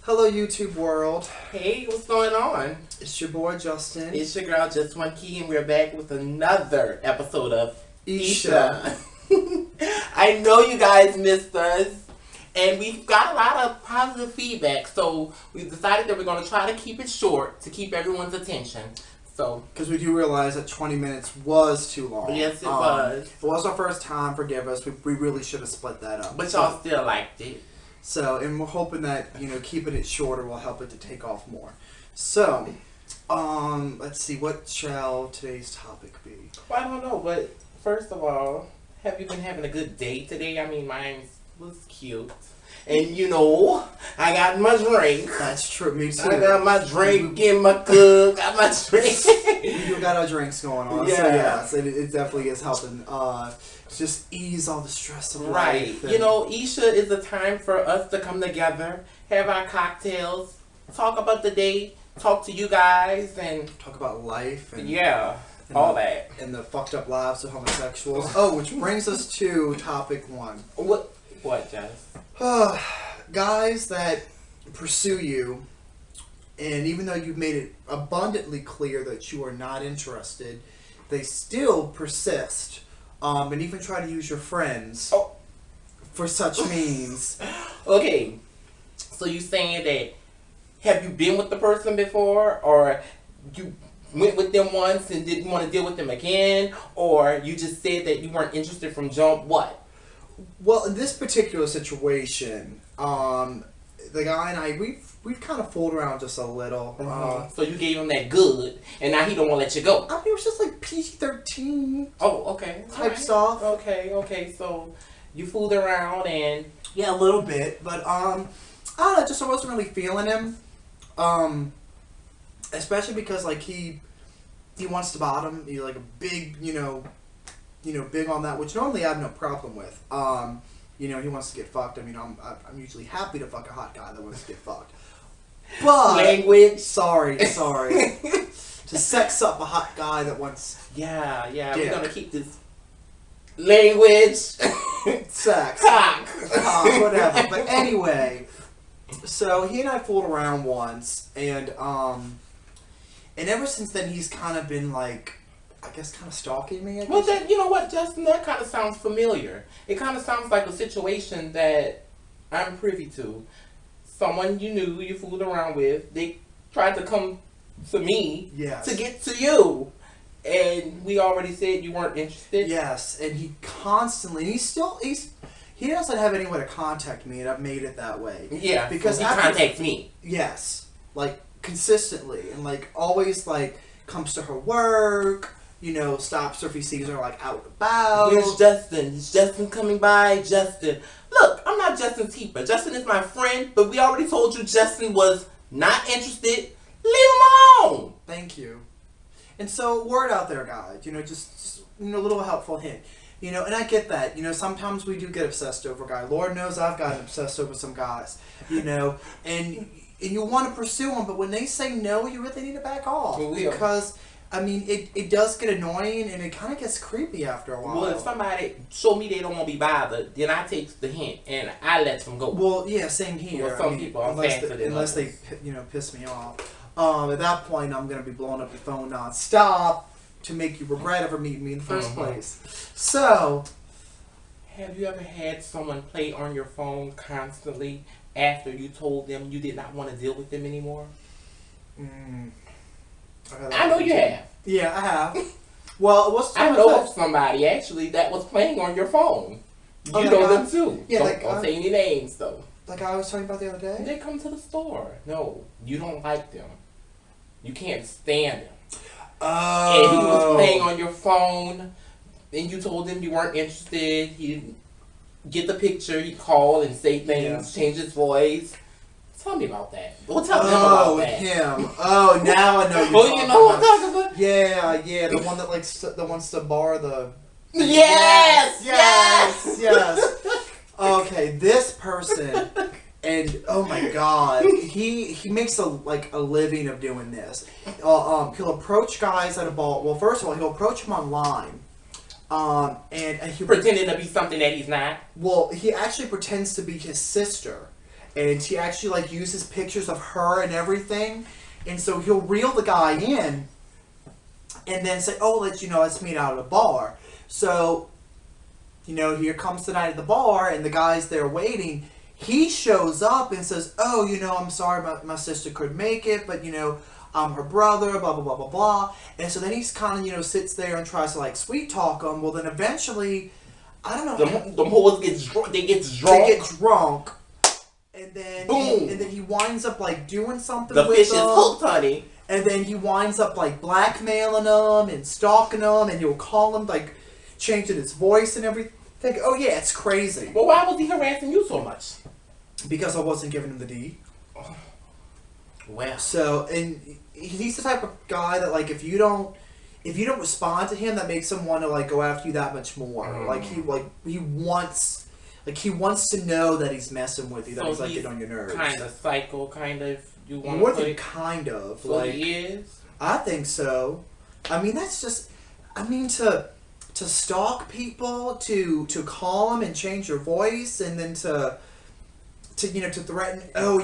Hello, YouTube world. Hey, what's going on? It's your boy Justin. It's your girl, Just One Key, and we're back with another episode of ESHA. I know you guys missed us, and we've got a lot of positive feedback, so we've decided that we're going to try to keep it short to keep everyone's attention. So, because we do realize that 20 minutes was too long. Yes, it was. It was our first time, forgive us. We really should have split that up. But y'all still liked it. So, and we're hoping that, keeping it shorter will help it to take off more. So, let's see, what shall today's topic be? Well, I don't know, but first of all, have you been having a good day today? I mean, mine was cute. And I got my drink. That's true, me too. I got my drink in my cup, got my drink. We got our drinks going on. Yeah. So it definitely is helping just ease all the stress of Right. life. And ESHA is a time for us to come together, have our cocktails, talk about the day, talk to you guys, and talk about life. And all that. And the fucked up lives of homosexuals. Oh, which brings us to topic one. What, Jess? Guys that pursue you, and even though you've made it abundantly clear that you are not interested, they still persist, and even try to use your friends for such means. Okay, so you saying that, have you been with the person before, or you went with them once and didn't want to deal with them again, or you just said that you weren't interested from jump? What? Well, in this particular situation, the guy and I, we've kind of fooled around just a little. So you gave him that good, and now he don't want to let you go. I mean, it was just like PG-13. Oh, okay. Type stuff. Okay. So you fooled around and yeah, a little bit, but I don't know. Just I wasn't really feeling him. Especially because like he wants to bottom. He's like a big, big on that, which normally I have no problem with. He wants to get fucked. I mean, I'm usually happy to fuck a hot guy that wants to get fucked. But language. Sorry. To sex up a hot guy that wants. Yeah. We're gonna keep this language. Sex. Cock. Whatever. But anyway, so he and I fooled around once, and ever since then he's kind of been like, I guess, kind of stalking me. I guess. Well, you know what, Justin? That kind of sounds familiar. It kind of sounds like a situation that I'm privy to. Someone you knew, you fooled around with, they tried to come to me to get to you. And we already said you weren't interested. Yes, and he constantly, he doesn't have any way to contact me, and I've made it that way. Yeah, because he contacts me. Yes, like, consistently, and like, always, like, comes to her work, stops her if he sees her, like, out and about. Where's Justin? Is Justin coming by? Justin. Look, I'm not Justin's keeper. Justin is my friend, but we already told you Justin was not interested. Leave him alone. Thank you. And so, word out there, guys. Just a little helpful hint. And I get that. Sometimes we do get obsessed over guys. Lord knows I've gotten obsessed over some guys. And you want to pursue them, but when they say no, you really need to back off. Because, I mean, it does get annoying, and it kind of gets creepy after a while. Well, if somebody show me they don't want to be bothered, then I take the hint, and I let them go. Well, yeah, same here. Well, some people are faster than unless others. they, piss me off. At that point, I'm going to be blowing up your phone nonstop to make you regret ever meeting me in the first place. So, have you ever had someone play on your phone constantly after you told them you did not want to deal with them anymore? I know you have. Yeah, I have. Well, I know of somebody actually that was playing on your phone. You know them too. Yeah, don't say any names though. Like I was talking about the other day? They come to the store. No, you don't like them. You can't stand them. Oh. And he was playing on your phone, and you told him you weren't interested. He didn't get the picture. He called and say things, change his voice. Tell me about that. We'll tell them about that. Him. Oh, now I know you're talking you know what I'm talking about? Yeah, the one that that wants to bar the. Yes. Okay, this person, and oh my God, he makes a living of doing this. He'll approach guys at a ball. Well, first of all, he'll approach them online. And he pretending to be something that he's not. Well, he actually pretends to be his sister, and he actually like uses pictures of her and everything, and so he'll reel the guy in, and then say, "Oh, let's meet out at a bar." So, here comes the night at the bar, and the guy's there waiting. He shows up and says, "Oh, I'm sorry, my sister couldn't make it, but I'm her brother, blah blah blah blah blah." And so then he's kind of sits there and tries to like sweet talk him. Well, then eventually, I don't know. The whores get drunk. They get drunk. And then boom. And then he winds up like doing something the with fish them. is hooked, honey. And then he winds up like blackmailing them and stalking them, and he'll call them like changing his voice and everything. Oh yeah, it's crazy. Well, why was he harassing you so much? Because I wasn't giving him the D. Oh. Well. So, and he's the type of guy that like if you don't respond to him, that makes him want to like go after you that much more. He wants to know that he's messing with you, that he's like getting on your nerves. Kind of psycho, kind of. You want more than kind of. So like, he is. I think so. I mean, that's just. I mean, to stalk people, to call them and change your voice, and then to threaten. Oh,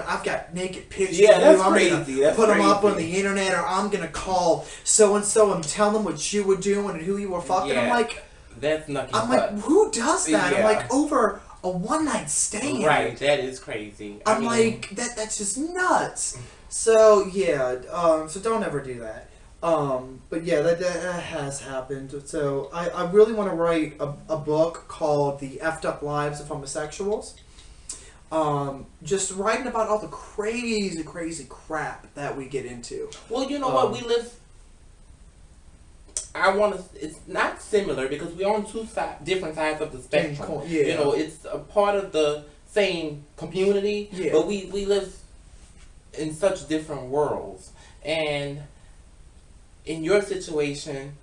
I've got naked pictures. Yeah, of that's you. I'm crazy. gonna put them up on the internet, or I'm gonna call so and so and tell them what you were doing and who you were fucking. Yeah, I'm like, that's nothing. I'm like, who does that? Yeah. I'm like, over a one night stand. Right, that is crazy. I'm like, that's just nuts. So yeah, so don't ever do that. But yeah, that has happened. So I really want to write a book called The Effed Up Lives of Homosexuals. Just writing about all the crazy crap that we get into. Well, you know what, we live. It's not similar because we're on two different sides of the spectrum. Yeah. It's a part of the same community, yeah. but we live in such different worlds. And in your situation,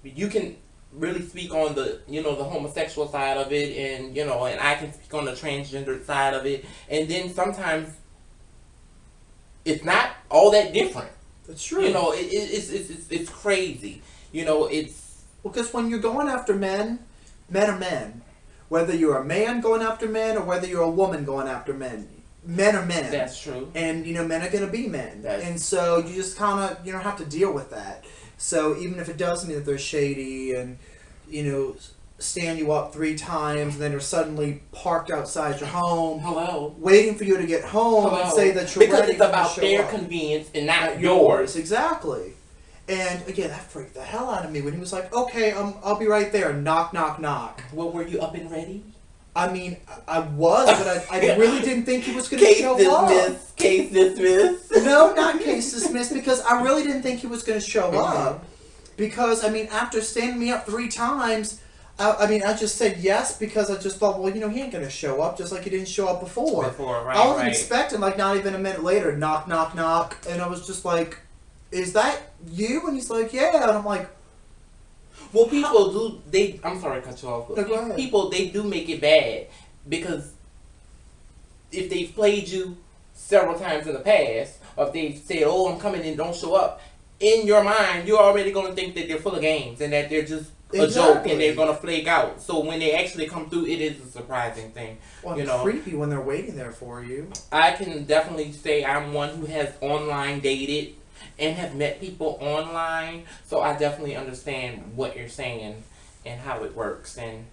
you can really speak on the homosexual side of it, and and I can speak on the transgender side of it, and then sometimes it's not all that different. That's true. It's crazy. It's because when you're going after men are men. Whether you're a man going after men or whether you're a woman going after men are men. That's true. And men are going to be men, and so you just kind of have to deal with that. So even if it does mean that they're shady and stand you up 3 times and then they're suddenly parked outside your home, waiting for you to get home and say that you're because ready it's about to their show up. Convenience and not yours. Exactly. And again, that freaked the hell out of me when he was like, "Okay, I'll be right there." Knock, knock, knock. Well, were you up and ready? I mean, I was, but I really didn't think he was going to show up. Case dismissed. No, not case dismissed, because I really didn't think he was going to show up. Because, I mean, after standing me up 3 times, I just said yes because I just thought, well, he ain't going to show up, just like he didn't show up before. Right, I wasn't expecting, like, not even a minute later, knock, knock, knock, and I was just like, "Is that you?" And he's like, "Yeah," and I'm like, well, people do. I'm sorry to cut you off. No, go ahead. People, they do make it bad because if they've played you several times in the past, or if they've said, "Oh, I'm coming in, don't show up," in your mind, you're already going to think that they're full of games and that they're just a joke and they're going to flake out. So when they actually come through, it is a surprising thing. Well, it's creepy when they're waiting there for you. I can definitely say I'm one who has online dated and have met people online, so I definitely understand what you're saying and how it works and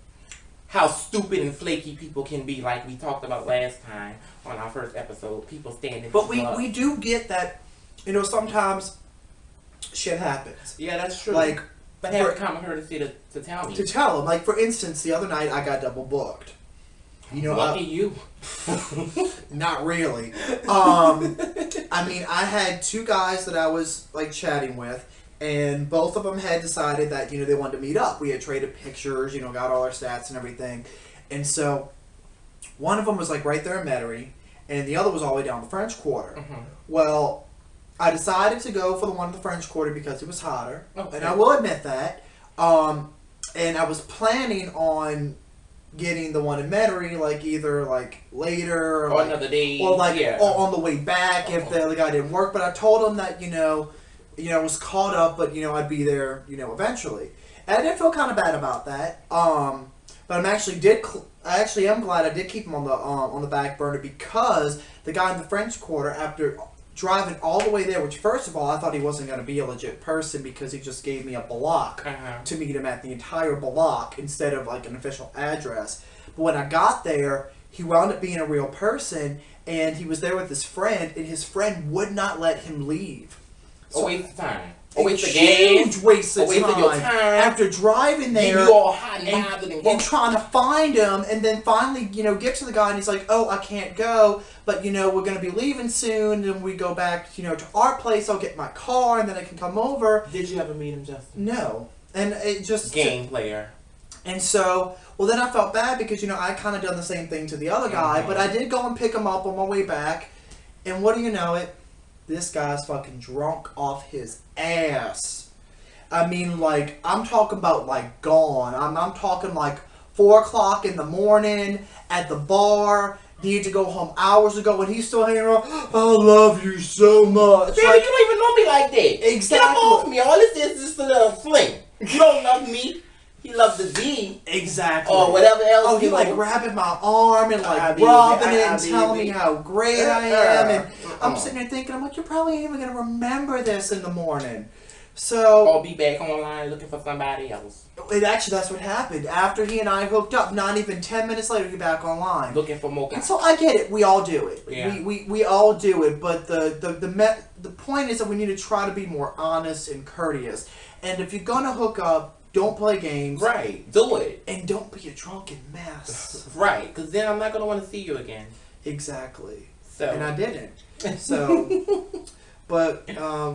how stupid and flaky people can be, like we talked about last time on our first episode. People standing. But we do get that, sometimes shit happens. Yeah, that's true. Like, but have common courtesy to tell me. To tell them. Like, for instance, the other night I got double booked. Lucky you. Not really. I mean, I had 2 guys that I was like chatting with, and both of them had decided that they wanted to meet up. We had traded pictures, got all our stats and everything, and so one of them was like right there in Metairie, and the other was all the way down the French Quarter. Mm-hmm. Well, I decided to go for the one in the French Quarter because it was hotter, and I will admit that. And I was planning on getting the one in Metairie, like either like later or another day, or like or on the way back if the other guy didn't work. But I told him that I was caught up, but I'd be there eventually. And I did feel kind of bad about that. But I actually am glad I did keep him on the back burner, because the guy in the French Quarter, after driving all the way there, which first of all, I thought he wasn't going to be a legit person because he just gave me a block to meet him at, the entire block, instead of like an official address. But when I got there, he wound up being a real person, and he was there with his friend, and his friend would not let him leave. So, a waste of time. A waste of huge waste of your time. After driving there, you all hot and bothered and trying to find him, and then finally, get to the guy, and he's like, "Oh, I can't go, but we're going to be leaving soon, and we go back, to our place. I'll get my car, and then I can come over." Did you ever meet him, Justin? No, and it just game player. And so, well, then I felt bad because I kind of done the same thing to the other guy, but I did go and pick him up on my way back, and what do you know it? This guy's fucking drunk off his ass. I mean, like, I'm talking about, like, gone. I'm talking, like, 4 o'clock in the morning at the bar. Need to go home hours ago, and he's still hanging around. "I love you so much." Baby, like, you don't even know me like that. Exactly. Get up off me. All this is just a little fling. You don't love me. He loves the D. Exactly. Or whatever else. Oh, he like grabbing my arm and like rubbing it and telling me how great I am. And I'm sitting there thinking, I'm like, you're probably ain't even going to remember this in the morning. So. I'll be back online looking for somebody else. Actually, that's what happened. After he and I hooked up, not even 10 minutes later, he's back online. Looking for more guys. And so I get it. We all do it. Yeah. We all do it. But the point is that we need to try to be more honest and courteous. And if you're going to hook up, don't play games. Right. Do it. And don't be a drunken mess. Right. Because then I'm not going to want to see you again. Exactly. So. And I didn't. So. But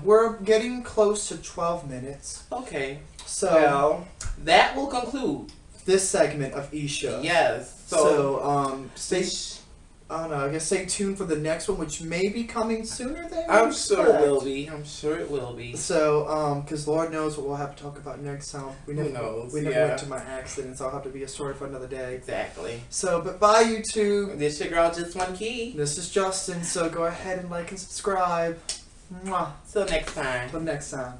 we're getting close to 12 minutes. Okay. So. Well, that will conclude this segment of ESHA. Yes. So I don't know. I guess stay tuned for the next one, which may be coming sooner than I'm sure it will be. I'm sure it will be. So, because Lord knows what we'll have to talk about next time. Who knows? We never went to my accident, so I'll have to be a story for another day. Exactly. So, but bye, YouTube. This your girl, Just One Key. This is Justin. So go ahead and like and subscribe. Mwah. Till next time. Till next time.